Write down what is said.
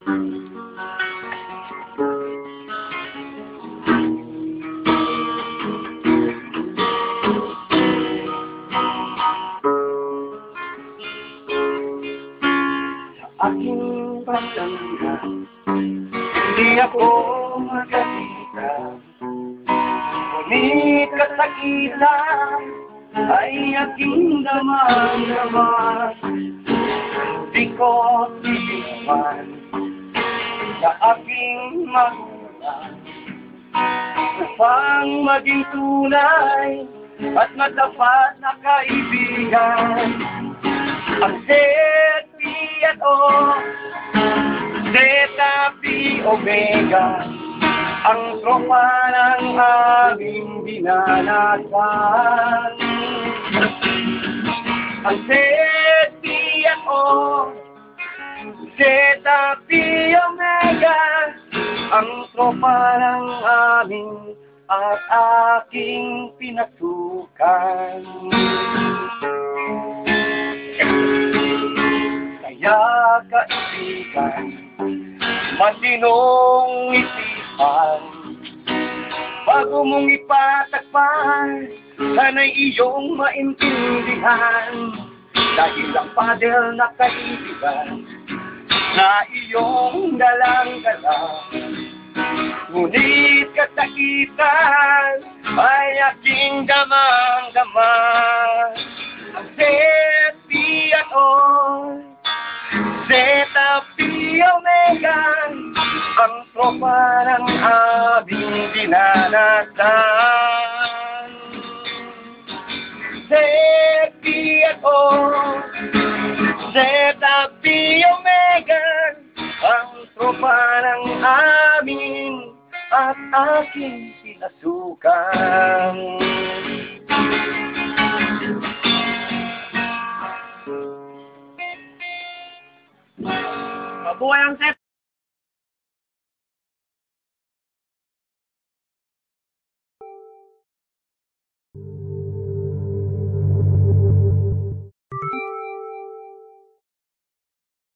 Aking pagdamdam, hindi ako magkakita. Ngunit kasakitan ay aking damang-daman. Hindi ko tiniwan sa aking magulang upang maging tunay at matapat na kaibigan. Ang Z.P.O, Zeta Pi Omega, ang tropa ng aming dinanasan. Ang Z.P.O, Zeta Pi Omega, ang tropa ng aming at aking pinasukan. Kaya kaibigan, matinong isipan, bago mong ipatakpan, sana'y iyong maintindihan. Dahil ang pader na kaibigan na iyong dalang-dala, ngunit kasakitan ay aking damang-dama. Ang Z.P.O, Zeta Pi Omega, ang tropa ng aming dinanasan. Z.P.O, Zeta Pi Omega, ang tropa ng amin at aking pinasukan. Mabuhay ang